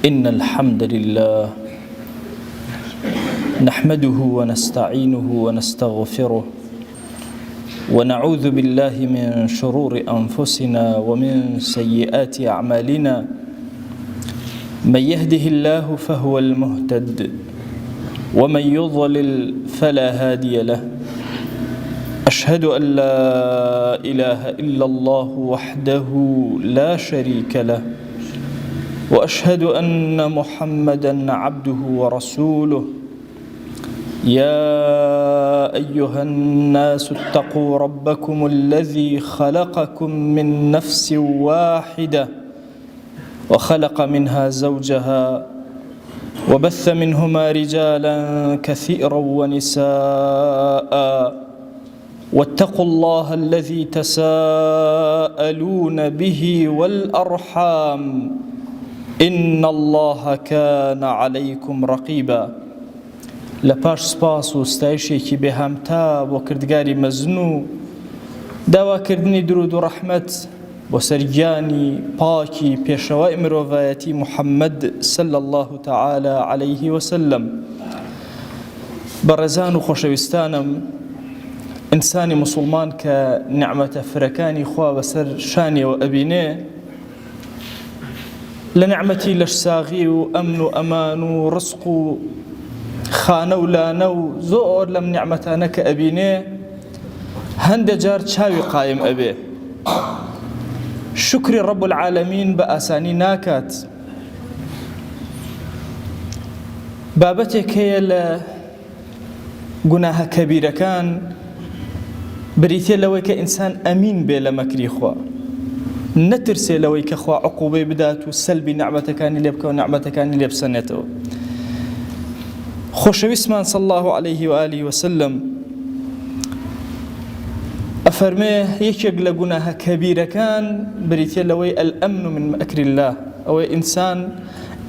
إن الحمد لله نحمده ونستعينه ونستغفره ونعوذ بالله من شرور أنفسنا ومن سيئات أعمالنا من يهده الله فهو المهتد ومن يضلل فلا هادي له أشهد أن لا إله إلا الله وحده لا شريك له وأشهد أن محمدًا عبده ورسوله يا أيها الناس اتقوا ربكم الذي خلقكم من نفس واحدة وخلق منها زوجها وبث منهما رجالا كثيرا ونساء واتقوا الله الذي تساءلون به والأرحام إن الله كان عليكم رقيبا لپاش سپاس و ستایشێکی بێهامتا بۆ کردگاری مەزن و داواکردنی درود و ڕەحمەت بۆ سەرگیانی پاکی پێشەوای مرۆڤایەتی محەممەد صلی الله تعالی عليه وسلم. بەڕێزان و خۆشەویستانم، ئینسانی موسڵمان کە نعمەتە فرەکانی خوا بەسەر شانیەوە ئەبینێ، لە نعمەتی لەشساغی و ئەمن و ئەمان و ڕزق و خانە و لانە و زۆر لەم نعمەتانە کە ئەبینێ هەندێک جار چاوی قایم ئەبێ. شکری ڕەب العالەمین بە ئاسانی ناکات. بابەتێک هەیە لە گوناهە کەبیرەکان بریتێ لەوەی کە ئینسان ئەمین بێ لە مەکری خوا، نەترسێ لەوەی کە خوا عقوبەی بدات و سەلبی نعمەتەکانی لێ بکە و نعمەتەکانی لێ بسەنێتەوە. خۆشەویستمان صلی الله عليه و آله وسلم ئەفەرمێ یەکێک لە گوناهە کەبیرەکان بریتێ لەوەی ئەلئەمن من مەکری الله، ئەوەی ئینسان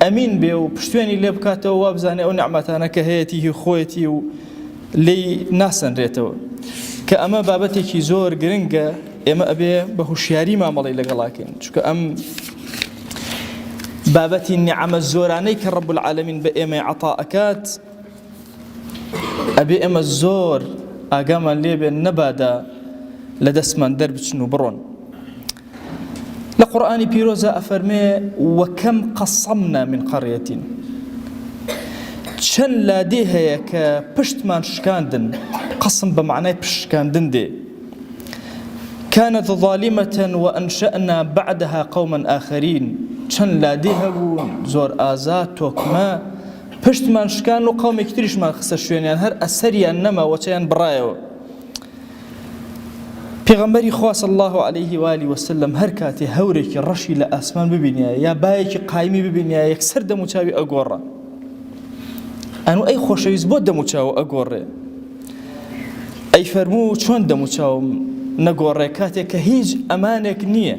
ئەمین بێ و پشتوێنی لێ بکاتەوە وا بزانێ ئەو نعمەتانە کە هەیەتی هی خۆیەتی و لێی ناسەنرێتەوە، کە ئەمە بابەتێکی زۆر گرنگە. ئێمە ئەبێ بە هوشیاری مامەڵەی لەگەڵاکەین، چونکە ئەم بابەتی نیعەمە زۆرانەی کە ڕەب العالەمین بە ئێمە عەتا ئەکات ئەبێ ئێمە زۆر ئاگامان لێبێ نەبادا لە دەستمان دەربچن و بڕۆن. لە قورئانی پیرۆزە ئەفەرمێ وەکەم قەسەمنا من قەڕیەتین، چەند لادێ هەیە کە پشتمان شکاندن. قەسم بە معنای پشت شکاندن دێ. كانت ظالمة وأنشأنا بعدها قوما آخرين، چەند لادێ هەبوون زۆر ئازاد تۆکمە پشتمان شکان و قەومێکی تریشمان خستە شوێنیان، هەر ئەسەریان نەما وەچەیان بڕایەوە. پێغەمبەری خوا صلی الله عليه و آله وسلم هەر کاتێ هەورێکی ڕەشی لە ئاسمان ببینایە یا بایەکی قایمی ببینایە یەکسەر دەموچاوی ئەگۆڕە. ئەنوو ئەی خۆشەویست بۆ دەموچاو ئەگۆڕێ؟ ئەی فەرموو چۆن دەموچاوم نەگۆڕێ کاتێک کە هیچ ئەمانێک نییە؟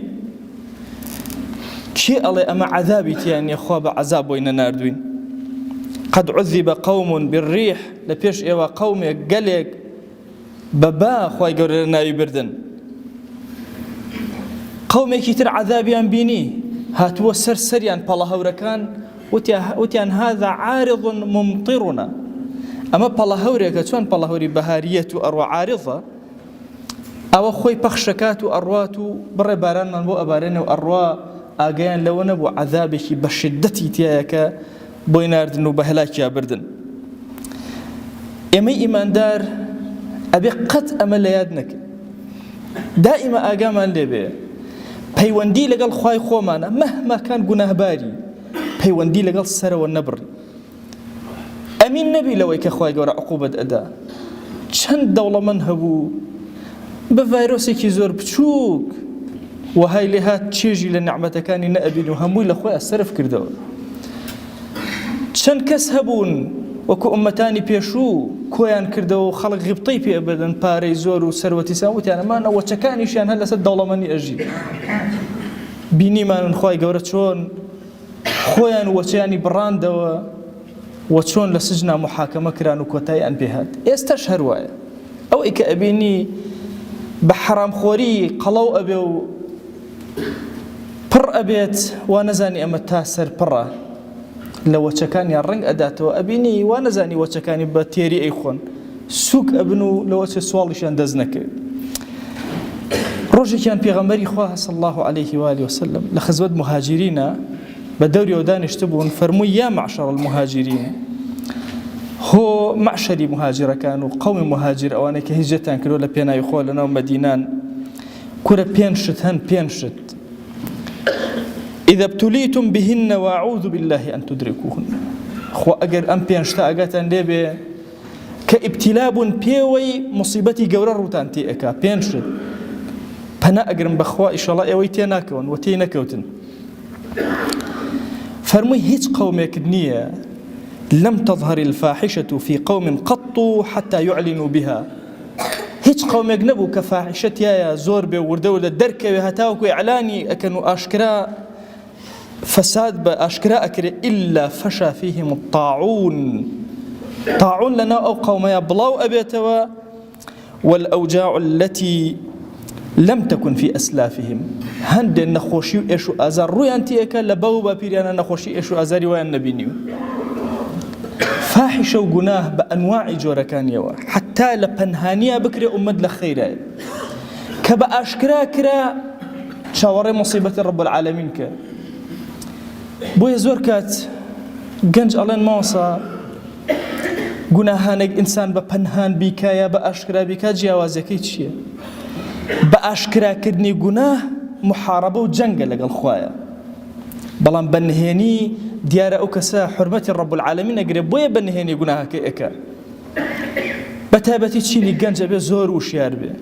کێ ئەڵێ ئەمە عەذابی تیان نییە، خوا بە عەذاب بۆی نەناردووین؟ قد عذب قوم بالريح، لپێش ئێوە قەومێک گەلێک بەبا خوای گەورە ناوی بردن. قەومێکی تر عەذابیان بینی هاتووە سەریان پەڵە هەورەکان وتیان هذا عارض ممطرنا، ئەمە پەڵە هەورێکە چۆن پەڵە هەوری بەهاریەت و ئەڕوا عارضە، ئەوە خۆی پەخشەکات و ئەڕوات و بڕێ بارانمان بۆ ئەبارێنە و ئەڕوا ئاگەیان لەوە نەبوو عەذابێکی بە شیددەتی تایە کە بۆی ناردن و بە هەلاکیا بردن. ئێمەی ئیماندار ئەبێ قەت ئەمە لە یاد نەکەین، دائیمە ئاگامان لێبێ پەیوەندی لەگەڵ خوای خۆمانە، مەهما کان گوناهباری پەیوەندی لەگەڵ سەرەوە نەبڕی. ئەمین نەبی لەوەی کە خوای گەورە عقوبەت ئەدا. چەند دەوڵەمەند هەبوو بە ڤایرۆسێکی زۆر بچووک وهای لێ هات چێژی لە نعمەتەکانی نەئەبین و هەمووی لە خۆی ئەسەرف کردەوە. چەند کەس هەبوون وەکو ئومەتانی پێشوو کۆیان کردەوە و خەڵک غیبتەی پێ بدەن، پارەی زۆر و سەروەتی ساوتیان ئەمانە وەچەکانیشیان هەر لەسەر دەوڵەمەندی ئەژی. بینیمانن خوای گەورە چۆن خۆیان وەچەیانی بڕاندەوە و چۆن لە سجنا محاکەمە کران و کۆتاییان پێهات. ئێستاش هەروایە ئەوەی کە ئەبینی بە حرامخۆری قەڵەو ئەبێ و پڕ ئەبێت وا نەزانی ئەمە تا سەر پڕە، لە وەچەکانیان ڕنگ ئەداتەوە ئەبینی وا نەزانی وەچەکانی بە تێری ئەیخۆن سووک ئەبن و لە وەچە سواڵیشیان دەست نەکرد ڕۆژێکیان پێغەمبەری خوا صلی الله عليه و آله وسلم لە خزمەت مهاجرینە بە دەوریەوە دانیشتە بوون فەرمووی یا معشر المهاجرین هۆ معشەری مهاجرەکان و قەومی مهاجر ئەوانەی کە هیجرەتیان کردووە لە پێناوی خۆ لەناو مەدینان کورە پێنج شت هەن پێنج شت إذا ابتليتم بهن وأعوذ بالله أن تدركوهن خو أجر أم بينشتا أجتن لبه كابتلاب بيوي مصيبتي جورا روتان تيأكا بينشت بنا أجرم بخوا إن شاء الله أوي تيناكون وتيناكوتن فرمي هيج قومك النية لم تظهر الفاحشة في قوم قط حتى يعلنوا بها هيج قومك نبو كفاحشة يا زور بوردولة دركة وهتاوك إعلاني أكنوا أشكرا فساد بأشكراء إلا فشى فيهم الطاعون طاعون لنا أو قوم يبلو أبيتوا والأوجاع التي لم تكن في أسلافهم هند النخوشي إيشو أزار روي أنتي إيكا لبوبا بيريانا نخوشي إيشو أزاري وين نبينيو فاحشة وقناه بأنواع جوركان يوا حتى لبنهانية بكري أمد لخيرا كبأشكراء كرا شاوري مصيبة رب العالمين ك بۆیە زۆر کات گەنج ئەڵێن ماوەسا گوناهانێک ئینسان بە پەنهان بیکایە بە ئاشکرا بیکا جیاوازەکەی چییە؟ بە ئاشکراکردنی گوناه محارەبە و جەنگە لەگەڵ خوایە بەڵام بەنهێنی دیارە ئەو کەسە حورمەتی ڕەب العالەمین ئەگرێ بۆیە بەنهێنی گوناهەکەی ئەکا بەتایبەتی چینی گەنجە بێ زۆر وشیار بێ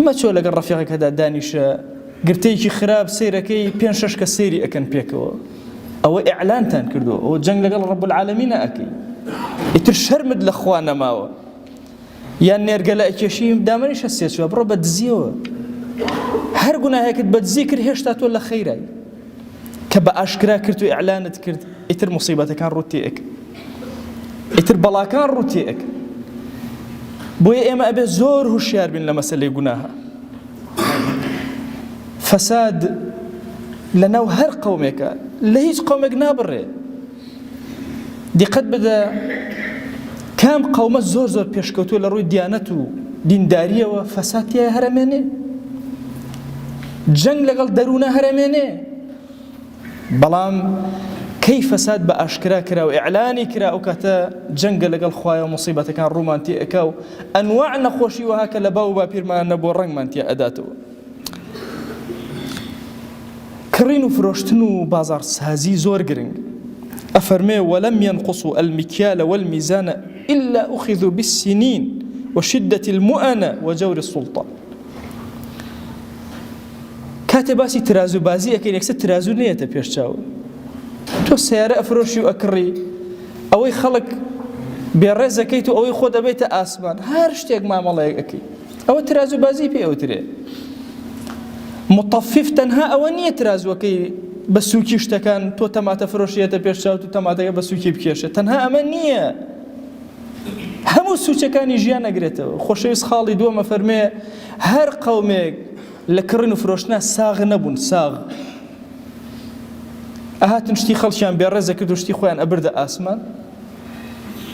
مەچۆ لەگەڵ ڕەفیقێکەدا دانیشە گرتەیەکی خراپ سەیرەکەی پێنج شەش کە سەیری ئەکەن پێکەوە ئەوە ئیعلانتان کردو ئەوە جەنگ لەگەڵ ڕەب العالەمینە ئەکەی ئیتر شەرمت لە خوا نەماوە یان نێرگە لە ئەکێشی دامەنیشە سێچوە بڕۆ بە دزیەوە هەر گوناهێکت بە دزی کرد هێشتا تۆ لە خەیرای کە بە ئاشکرا کرد و ئیعلانت کرد ئیتر موسیبەتەکان ڕوو تێئەکە ئیتر بەڵاکان ڕوو تێئەکە بۆیە ئێمە ئەبێ زۆر هوشیار بین لە مەسەلەی گوناهە فساد لەناو هەر قەومێکە لە هیچ قەومێک نابڕێ دیقەت بدە کام قەومە زۆر زۆر پێشکەوتووە لە ڕووی دیانەت و دینداریەوە فەساد تیایە هەرەمێنێ جەنگ لەگەڵ دەروونە هەرەمێنێ بەڵام کەی فەساد بە ئاشکرا کرا و ئیعلانی کرا ئەو کاتە جەنگە لەگەڵ خوایە و موسیبەتەکان ڕوومان تێ ئەکا و ئەنواع نەخۆشی وەها کە لە باو و باپیرمان نەبووە ڕەنگمان تێ ئەداتەوە كرين وفروشتن وبازار سازي زور جرينج أفرمي ولم ينقصوا المكيال والميزان إلا أخذوا بالسنين وشدة المؤنة وجور السلطان كاتباسي ترازو بازي أكين يكسر ترازو نيته بيرشاو تو سيارة أفروشي وأكري أوي خلق بيرزا كيتو أوي خود بيت آسمان هارشتيك ما ملاك أكي أو ترازو بازي بي أو تري مطفف تنها أوانية ترازوكي بسوكي اشتكان تو تماتا فروشية بيرشاو تو تماتا بسوكي بكيرشة تنها أمانية همو سوچەکانی ژیان ئەگرێتەوە خۆشەویست خاڵی دووەمە فەرمێ هەر قەومێک لە کڕین و فرۆشتنا ساغ نەبوون ساغ ئەهاتن شتی خەڵکیان بێڕێزە کرد و شتی خۆیان ئەبردە ئاسمان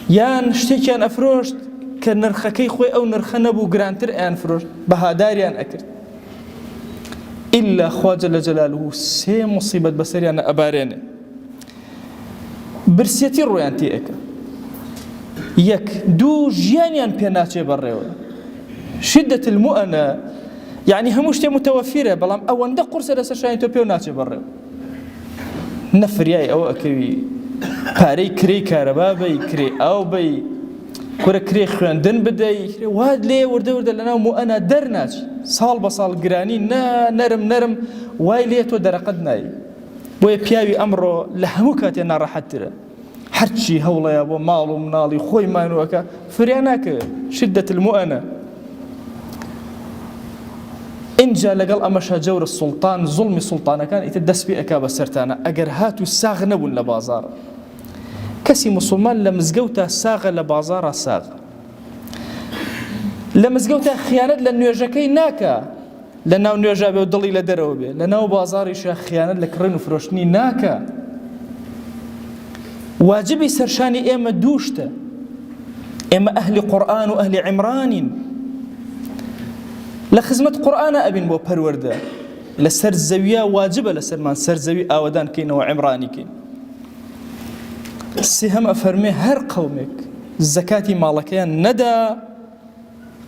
یان شتێکیان ئەفرۆشت کە نرخەکەی خۆی ئەو نرخە نەبوو گرانتر ئەیان فرۆشت بەهاداریان ئەکرد إلا خوا جل جلاله سێ مصیبەت بەسەریانە ئەبارێنێ برسێتی ڕۆیان تێ ئەکە یەک دوو ژیانیان پێ ناچێ بەڕێوە شدة المؤنة يعني هەموو شتێ متەوەفیرە بەڵام ئەوەندە قورسە لەسەر شانی تۆ پێ و ناچێ بەڕێوە نەفریای ئەوە ئەکەوی پارەی کرێی کارەبا بەی کرێ ئاو بەی کورە کرێ خوێندن بدەی واد لێ وردە وردە لەناو مؤنە دەرناچی ساڵ بە ساڵ گرانی نەرم وای لێ تۆ دەرەقەت نایی بۆیە پیاوی ئەمڕۆ لە هەموو کاتێ ناڕەحەتترە هەرچی هەوڵەیە بۆ ماڵ و مناڵی خۆی مانووەکە فریان ناکەوێت شدة المؤنة اینجا لەگەڵ ئەمەشە جەور السوڵتان زوڵمی سوڵتانەکان ئیتر دەست پێ ئەکا بە سەرتانە ئەگەر هات و ساغ نەبوون لە بازاڕە کەسی موسڵمان لە مزگەوتە ساغە لە بازاڕە ساغە لە مزگەوتە خیانەت لە نوێژەکەی ناکە لە ناو نوێژا بێ و دڵی لە دەرەوە بێ لە ناو بازاڕیشە خیانەت لە کڕین و فرۆشتنی ناکە واجبی سەرشانی ئێمە دووشتە. ئێمە ئەهلی قورئان و ئەهلی عیمرانین، لە خزمەت قورئانە ئەبین بۆ پەروەردە، لەسەر زەویە واجبە لەسەرمان سەر زەوی ئاوەدان کەینەوە عیمرانی کەین. سێهەم ئەفەرمێ هەر قەومێک زەکاتی ماڵەکەیان نەدا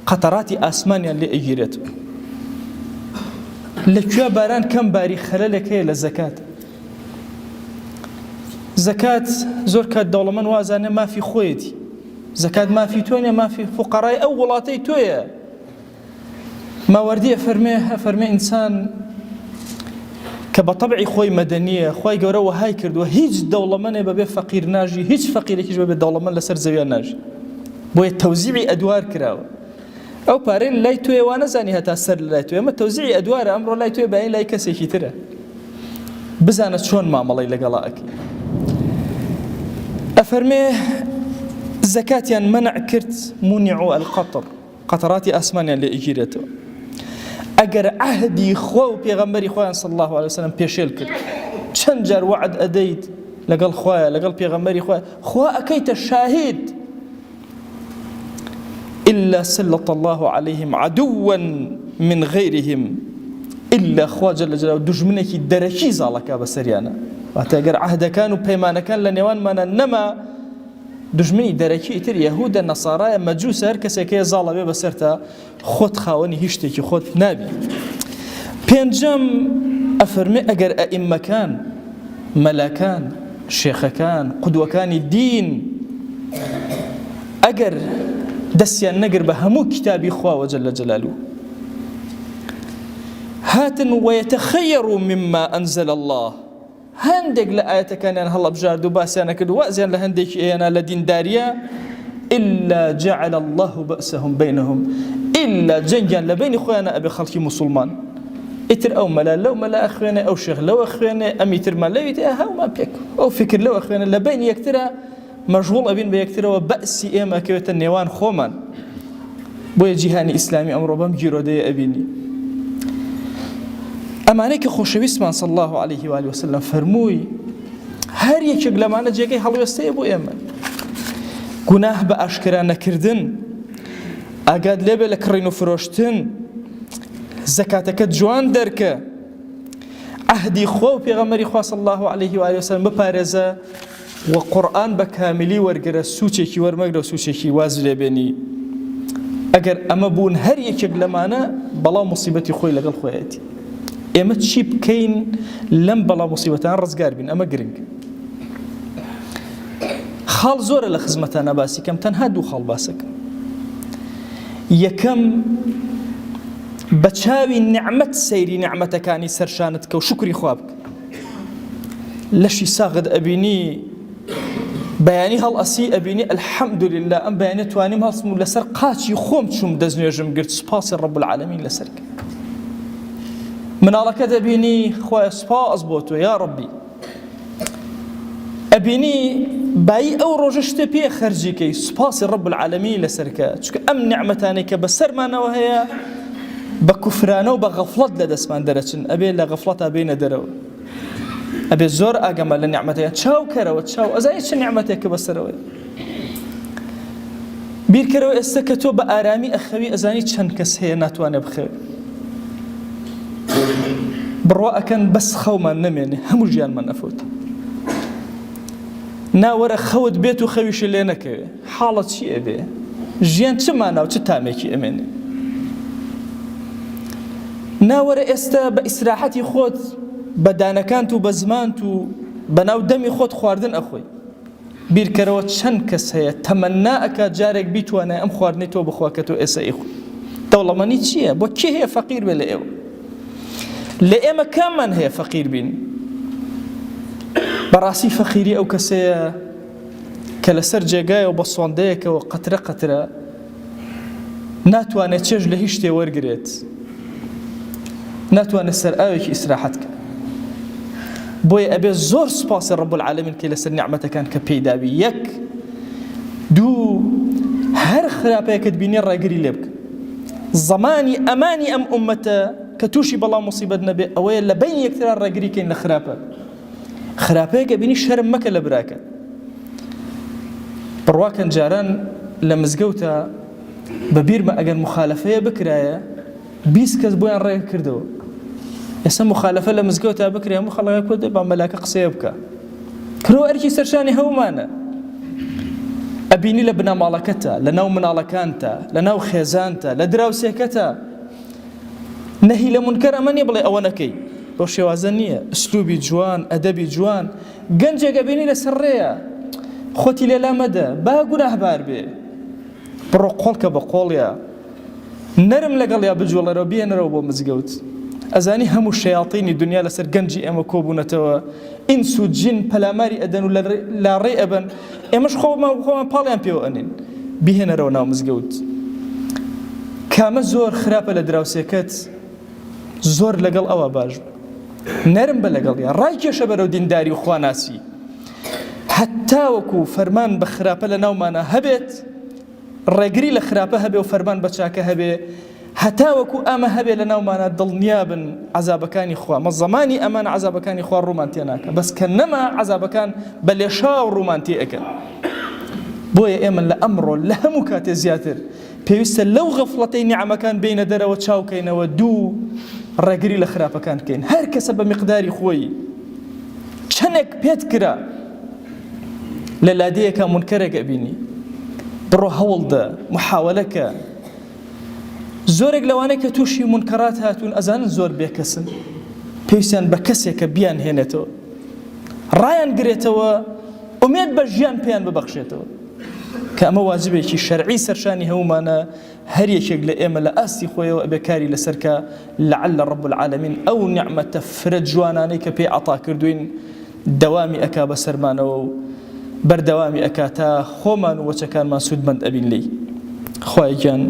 قەتەڕاتی ئاسمانیان لێ ئەگیرێتەوە. لەکوێ باران کەم باری خەلەلێک هەیە لە زەکات. زەکات زۆر کات دەوڵەمەند وازانێ مافی خۆیەتی، زەکات مافی تۆ نیە، مافی فوقەڕای ئەو وڵاتەی تۆیە. ماوەردی ئەفەرمێ ئینسان کە بە تەبعی خۆی مەدەنیە، خۆی گەورە وەهای کردووە هیچ دەوڵەمەندێ بەبێ فەقیر ناژی، هیچ فەقیرێکیش بەبێ دەوڵەمەند لەسەر زەویان ناژی، بۆیە تەوزیعی ئەدوار کراوە. ئەو پارەی لای توێ وا نەزانی هەتا سەر لای توێ، ئەمە تەوزیعی ئەدوارە، ئەمڕۆ لای توێ بەین لای کەسێکی ترە. بزانە چۆن مامەڵەی لەگەڵا ئەکەی. ئەفەرمێ زەکاتیان مەنع کرد، مونیعوا القەطر، قەتەڕاتی ئاسمانیان لێ ئیگیرێتەوە. ئەگەر عەهدی خوا و پێغەمبەری خۆیان صلی الله علیه وسلم پێشێل کرد، چەند جار وعد ئەدەیت لەگەڵ خوایە لەگەڵ پێغەمبەری خۆیان، خوا ئەکەیتە شاهید. إلا سلط الله عليهم عدوا من غيرهم إلا خوا جل جلاله دژمنێکی دەرەکی زاڵەکە بەسەریانە. واتە ئەگەر عەهدەکان و پەیمانەکان لە نێوانمانە نەما، دژمنی دەرەکی ئیتر یەهودە نەسارایە مەجووسە، هەر کەسێک هەیە زاڵە بێ بەسەرتا خۆت خاوەنی هیچ شتێکی خۆت نابی. پێنجەم ئەفەرمێ ئەگەر ئەئیمەکان، مەلاکان، شێخەکان، قودوەکانی دین ئەگەر دەستیان نەگر بە هەموو کتابی خواوە جەلە جەلالوه، هاتن وەیەتەخەیەڕوا مما ئەنزەل الله، هەندێک لە ئاەتەکانیان هەڵەبژارد و باسییانە کرد، وازیان لە هەندێکی ئێنە لە دینداریە، إلا جعل الله بأسهم بينهم، إلا جەنگیان لە بینی خۆیانە ئەبێ خەڵکی موسڵمان. ئیتر ئەو مەلا لەو مەلا ئەخوێنێ، ئەو شێخ لەو ئەخوێنێ، ئەمی ترمان لەویت هەومان پێک، ئەو فکر لەو ئەخوێنە، لە بینی یەکترە مەشغوڵ ئەبین بە یەکترەوە، بەئسی ئێمە ئەکەوێتە نێوان خۆمان. بۆیە جیهانی ئیسلامی ئەمڕۆ بەم گیرۆدەیە ئەبینی. ئەمانەی کە خۆشەویستمان صلی الله عليه و آله وسلم فەرمووی هەر یەکێک لەمانە جێگەی هەڵوێستەیە بۆ ئێمە. گوناه بە ئاشکرا نەکردن، ئاگاد لێبێ لە کڕین و فرۆشتن، زەکاتەکەت جوان دەرکە، عەهدی خوا و پێغەمبەری خوا صلی الله عليه و آله وسلم بپارێزە، و قورئان بە کاملی وەرگرە، سوچێکی وەرمەگرە و سوچێکی واز لێبێنی. ئەگەر ئەمە بوون هەر یەکێک لەمانە، بەڵام موسیبەتی خۆی لەگەڵ خۆیەتی. ئێمە چی بکەین لەم بەڵام موسیبەتان ڕزگار بین؟ ئەمە گرنگ. خاڵ زۆرە لە خزمەتانە باسی کەم، تەنها دوو خاڵ باسەکەم. یەکەم بە چاوی نیعمەت سەیری نیعمەتەکانی سەرشانت کە و شکری خوا بکە. لەشی ساغت ئەبینی بەیانی هەڵ ئەسی ئەبینی ئەلحەمدولله ئەم بەیانە توانیم هەڵسم و لەسەر قاچی خۆم چوم دەستنوێژم گرت، سوپاسی ڕەب العالەمین لەسەر کرد. مناڵەکە دەبینی خوایە سوپاس بۆ تۆ یا ڕەبی، ئەبینی بایی ئەو ڕۆژە شتە پێ خەرجیکەی، سوپاسی ڕەب العالەمین لەسەرکە، چونکە ئەم نیعمەتانەی کە بەسەرمانەوە هەیە بە کوفرانە و بە غەفڵەت لە دەستمان دەرەچن، ئەبێ لە غەفڵەتا بێنە دەرەوە، ئەبێ زۆر ئاگەمە لە نیعمەتەیە، چاو کەرەوە چاو ئەزای چ نیعمەتێکە بەسەرەوەی. بیرکەرەوە ئێستا کە تۆ بە ئارامی ئەخەوی، ئەزانی چەند کەس هەیە ناتوانێ بخەوێ، بڕوا ئەکەن بەس خەومان نەمێنێ، هەموو ژیانمان نەفوت. ناوەرە خەوت بێت و خەویشە لێ نەکەوێ، حاڵەت چی ئەبێ؟ ژیان چ ماناو چ تامێکی ئەمێنێ؟ ناوەرە ئێستا بە ئیسراحەتی خۆت بە دانەکانت و بە زمانت و بە ناو دەمی خۆت خواردن ئەخۆی. بیرکەرەوە چەند کەس هەیە تەمەنا ئەکا جارێک بیتوانێ ئەم خواردنەی تۆ بخوا کە تۆ ئێستا ئیخۆی. دەوڵەمەندی چییە؟ بۆ کێ هەیە فەقیر بێ لە ئێوە؟ لە ئێمە کاممان هەیە فەقیر بین؟ بەڕاستی فەقیری ئەو کەسەیە کە لەسەر جێگایەوە بە سۆندەیەکەوە قەترە قەترە ناتوانێت چێژ لە هیچ شتێ وەرگرێت، ناتوانێت سەر ئاوێکی ئیسراحەت کە. بۆیە ئەبێ زۆر سوپاسی ڕەب العالەمین کە لەسەر نیعمەتەکان کە پێیداوی. یەک، دوو، هەر خراپەیەکت بینی ڕێگری لێ بکە. زەمانی ئەمانی ئەم ئومەتە کە تووشی بەڵام موسیبەت نەبێ ئەوەیە لە بین یەکترا ڕێگریکەین لە خراپە. خراپەیەکە بینی شەرم مەکە لە براکە، بڕواکەن جاران لە مزگەوتە بەبیرمە ئەگەر مخالەفەیە بکرایە 20 کەس بۆیان ڕێک کردەوە. ئێستا مخالەفە لە مزگەوتە بکرێ هەموو خەڵک کۆ با مەلاکە قسەیە بکە کرۆ ئەرکی سەرشانی هەومانە. ئەبینی لە بنەماڵەکەتە، لە ناو مناڵەکانتە، لە ناو خێزانتە، لە دراوسێکەتە نەهی لە منکەر ئەمە نییە بڵێ ئەوە نەکەی، بۆ شێوازە نییە. ئسلوبی جوان، ئەدەبی جوان، گەنجێک ئەبینی لەسەر ڕێیە خۆتی لێلا مەدە با گوناهبار بێ، بڕۆ قۆڵکە بە قۆڵیە نەرم لەگەڵیا بجوڵەرەوە بێنەرەوە بۆ مزگەوت. ئەزانی هەموو شەیاطینی دنیا لەسەر گەنجی ئێمە کۆبوونەتەوە، ئینس و جین پەلاماری ئەدەن و لا ڕێ ئەبن، ئێمەش خۆمان پاڵیان پێوە ئەنین بیهێنەرەوە ناو مزگەوت. کامە زۆر خراپە لە دراوسێکەت، زۆر لەگەڵ ئەوە باش نەرم بە لەگەڵیا، ڕای کێشە بەرەو دینداری و خواناسی. حتا وەکو فەرمان بە خراپە لە ناومانە هەبێت، ڕێگری لە خراپە هەبێ و فەرمان بە چاکە هەبێ، هەتا وەکو ئەمە هەبێ لە ناومانە دڵنیابن عەزابەکانی خوا مە زەمانی ئەمان عەزابەکانی خوا ڕوومان تێ ناکە، بەس کە نەما عەزابەکان بە لێشاو ڕوومان تێ ئەکەن. بۆیە ئێمە لە ئەمڕۆ لە هەموو کاتێ زیاتر پێویستە لەو غەفڵەتەی نیعەمەکان بینە دەرەوە چاوکەینەوە، دوو ڕێگری لە خراپەکان بکەین. هەر کەسە بە میقداری خۆی چەندێک پێت کرا لە لادەیەکە منکەرێک ئەبینی بڕۆ هەوڵدە محاولەکە. زۆرێک لەوانەیە کە تووشی منکەرات هاتوون ئەزانن زۆر بێکەسن، پێویستیان بە کەسێکە بیان هێنێتەوە، ڕایان گرێتەوە، ئومێد بە ژیان پێیان ببەخشێتەوە، کە ئەمە واجبێکی شەرعی سەرشانی هەمومانە. هەر یەکێک لە ئێمە لە ئاستی خۆیەوە ئەبێ کاری لەسەرکە لەعەل رب العالمین ئەو نیعمەتە فرە جوانانەی کە پێی عەتا کردوین دەوامی ئەکا بەسەرمانەوە و بەردەوامی ئەکا تا خۆمان و وەچەکانمان سوودمەند ئەبین لێی. خوای گیان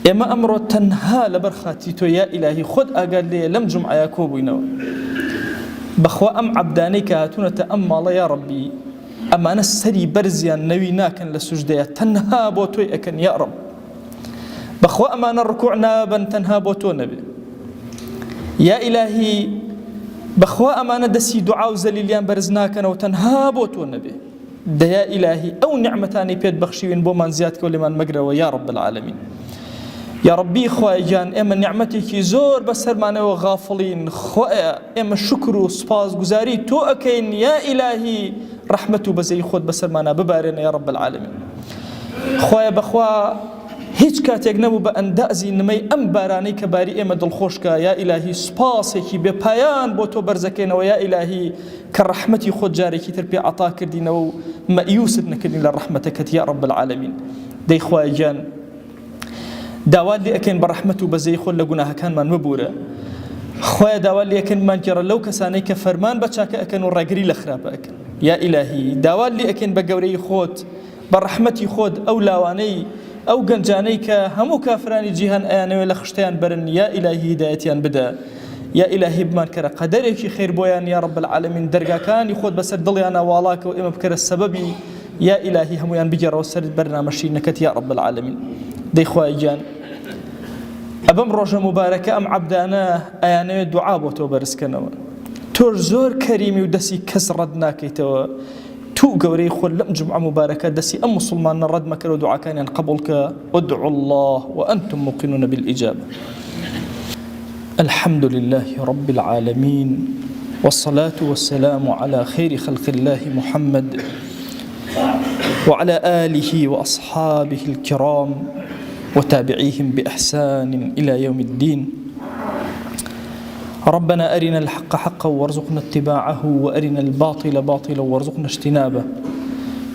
ئێمە ئەمڕۆ تەنها لەبەر خاتی تۆ یا ئیلاهی خۆت ئاگات لێیە لەم جومعەیە کۆبووینەوە. بەخوا ئەم عەبدانەی کە هاتوونەتە ئەم ماڵە یا ڕەبی ئەمانە سەری بەرزیان نەوی ناکەن لە سوژدەیە، تەنها بۆ تۆی ئەکەن یا ڕەب. بەخوا ئەمانە ڕکوع نابن تەنها بۆ تۆ نەبێ یا ئیلاهی، بەخوا ئەمانە دەسی دوعا و زەلیلیان بەرز ناکەنەوە تەنها بۆ تۆ نەبێ. دەیا ئیلاهی ئەو نیعمەتانی پێت بەخشیوین بۆمان زیاد کە و لێمان مەگرەوە یا ڕەب العالەمین. یا ڕەبی خوای گیان ئێمە نیعمەتێکی زۆر بەسەرمانەوە غافڵین، خوایە ئێمە شکر و سپاس گوزاری تۆ ئەکەین یا ئیلاهی، ڕەحمەت و بەزەی خۆت بەسەرمانە ببارێنە یا ڕەب العالەمین. خوایە بەخوا هیچ کاتێک نەبوو بە ئەندازی نمەی ئەم بارانەی کە باری ئێمە دڵخۆشکە یا ئیلاهی سپاسێکی بێپایان بۆ تۆ بەرزەکەینەوە یا ئیلاهی، کە ڕەحمەتی خۆت جارێکی تر پێ عەتا کردینەوە و مەئیوست نەکردین لە ڕەحمەتەکەت یا ڕەب العالەمین. دەی خوای گیان داوات لێ ئەکەین بە ڕەحمەت و بەزەی خۆت لە گوناهەکانمان مەبورە. خوایە داوات لێ ئەکەین مانگێڕە لەو کەسانەی کە فەرمان بە چاکە ئەکەن و ڕێگری لە خراپە ئەکەن یا ئیلاهی. داوات لێ ئەکەین بە گەورەی خۆت بە ڕەحمەتی خۆت ئەو لاوانەی ئەو گەنجانەی کە هەموو کافرانی جیهان ئەیانەوێ لە خشتیان برن یا ئیلاهی هیدایەتیان بدە یا ئیلاهی بمان کەرە قەدەرێکی خێر بۆیان یا ڕەب العالەمین، دەرگاکانی خۆت بەسەر دڵیانە واڵاکە و ئێمە بکەرە سەبەبی یا ئیلاهی هەمویان بگێڕەوە سەر بەرنامەشینەکەت یا ڕەب العالەمین. دەی خوای گیان ئەبەم ڕۆژە مبارەکە ئەم عەبدانە ئەیانەوێت دوعا بۆ تۆ بەرزکەنەوە، تۆش زۆر کەریمی و دەسی کەس ڕەت ناکەیتەوە. تو گەورەی خۆت لەم جومعە مبارەکە دەسی ئەم موسڵمانە ڕەت مەکەرە و دوعاکانیان قبوڵکە. ادعوا الله وأنتم موقنون بالإجابة. الحمد لله رب العالمين والصلاة والسلام على خير خلق الله محمد وعلى آله وأصحابه الكرام وتابعيهم بإحسان إلى يوم الدين. ربنا أرنا الحق حقا وارزقنا اتباعه وأرنا الباطل باطلا وارزقنا اجتنابه.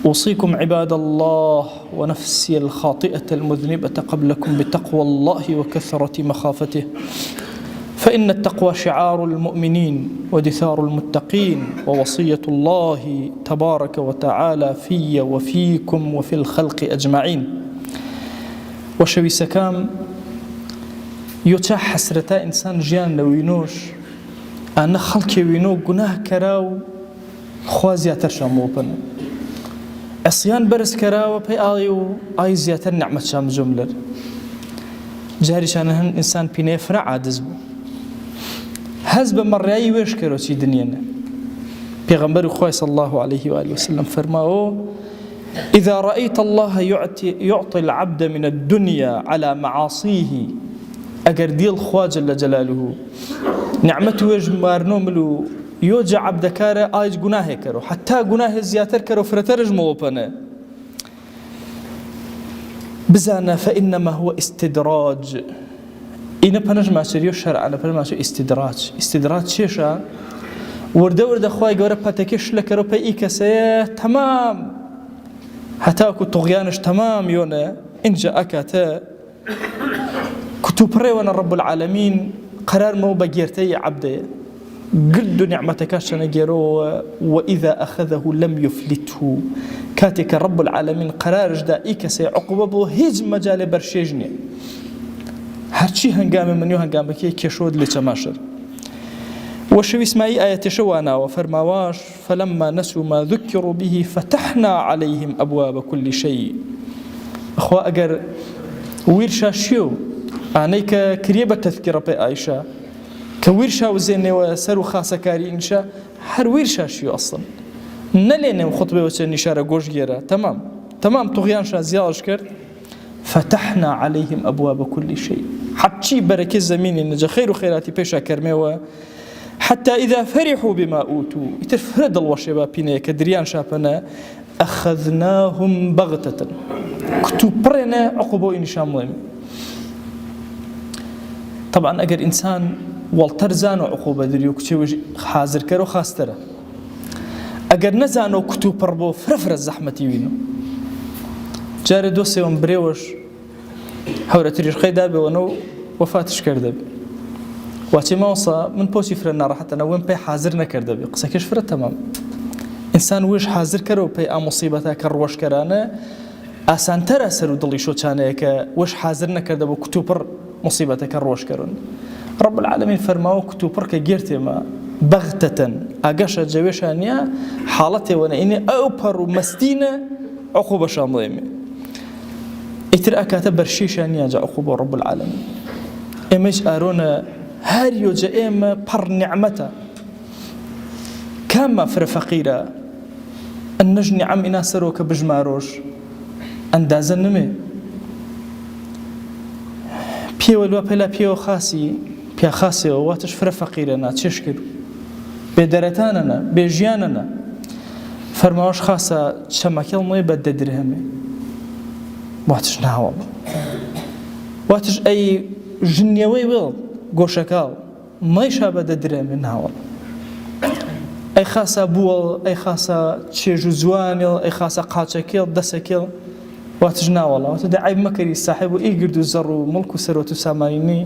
أوصيكم عباد الله ونفسي الخاطئة المذنبة قبلكم بتقوى الله وكثرة مخافته، فإن التقوى شعار المؤمنين ودثار المتقين ووصية الله تبارك وتعالى في وفيكم وفي الخلق أجمعين. وشوي سكام يوچا حسرتا إنسان جيان لوينوش أنا خلقي وينو گناه كراو خوازياتر شاموبن عصيان برس كراو بي آي زياتر نعمة شام جملر جاري شانهن إنسان بيني فرع عادز بو هزب مرياي ويش كرو چي دنيانا. پیغمبر خواه صلى الله عليه وآله وسلم فرماو إذا رأيت الله يعطي العبد من الدنيا على معاصيه أجر ديل خوا جل جلاله نعمته يجمارنو ملو يوجع عبد كاره آيج جناه كرو حتى جناه زياتر كرو فرترج موبنا بزانا فإنما هو استدراج إن بنج ما شريو الشرع أنا بنج ما شو استدراج شيشة ورده خواي جورا باتكش لكرو بيكسه تمام حتى أكو طغيانش تمام يونا إن جاءك تا كتوبري وانا رب العالمين قرار مو بجيرتي عبدي قد نعمتك عشان جيرو وإذا أخذه لم يفلته كاتك رب العالمين قرار جدائك سيعقوبه هيج مجال برشيجني هرشي هنقام من يو هنقام كي كشود لتماشر وشو اسمعي آية شوانا وفرماواش فلما نسوا ما ذكروا به فتحنا عليهم أبواب كل شيء أخوة أجر ويرشا شيو أنيك كريبة تذكرة بآيشة كويرشا وزيني وسرو خاصة كاري إنشا هر ويرشا شيو أصلا نلين وخطبة وشان نشارة قوش جيرا تمام طغيان شا زيادش كرد فتحنا عليهم أبواب كل شيء حتى بركة الزمين نجا خير وخيراتي بيشا كرمي حتى إذا فرحوا بما أوتوا يتفرد الوشبا بيني كدريان شابنا أخذناهم بغتة كتوبرنا عقبوا إن شاملهم طبعا أجر إنسان والترزان عقوبة دريو كتوج حاضر كرو خاستره أجر نزانو كتوبر بو فرفر الزحمة وينو جاري دوسي ومبريوش هورا تريش خيدابي ونو وفاتش كردابي واتي ما وصى من بوشي فرنا راح أنا وين بي حاضر نكرده بي قصة كيش فرد تمام إنسان ويش حاضر كرو بي مصيبته كروش كرانه أسان ترى سرو ضلي شو كانه ك ويش حاضر نكرده بو كتوبر مصيبته كروش كرون رب العالمين فرماو كتوبر كجيرتي ما بغتة أجش جويشانيا حالته وانا إني أوبر ومستينة عقوبة شاملة إتر أكاتب برشيشانيا جا عقوبة رب العالمين إمش أرونا هاريو جائم بر نعمته كما فر فقيرة النج نعم إنا سروك بجماروش أندازن نمي بيو الوا بلا بيو خاصي بيا خاصي واتش فر فقيرة نا تشكر بدرتاننا بجياننا فرماوش خاصة شماكيل مي بد درهمي واتش ناوم واتش أي جنيوي ويل گۆشەکاو مەیشا بە دەدرێ من هاوڵ ئەی خاسە بووڵ ئەی خاسە چێژ و جوانێڵ ئەی خاسە قاچەکێڵ دەسەکێڵ واتش ناوەڵە واتە دە عیب مەکەری ساحب و ئیگرد و زەڕ و مڵک و سەرۆت و سامانینی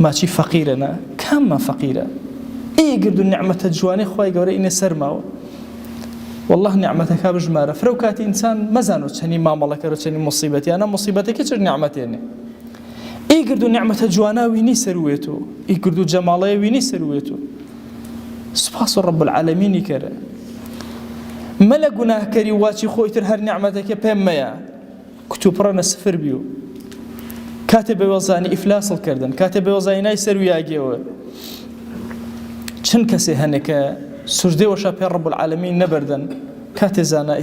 ماچی فەقیرەنە کاممە فەقیرە ئیگرد و نیعمەتە جوانی خۆی گەورە ئینە سەرماوە والله نیعمەتەکە بژمارە فرە و کاتی ئینسان مەزان و چەنی مامەڵەکە و چەنی مصیبەتیانە مصیبەتێکی چ نیعمەتێنێ إيجردو نعمة جوانا ويني سرويتو إيجردو جمالي ويني سرويتو سبحان رب العالمين كره ملا جناه كري واتي خويتر هر نعمتك بميا كتب رنا سفر بيو كاتب وزاني إفلاس الكردن كاتب وزاني سرويا جوا شن كسي هنك سجدي وشابه رب العالمين نبردن كاتزانا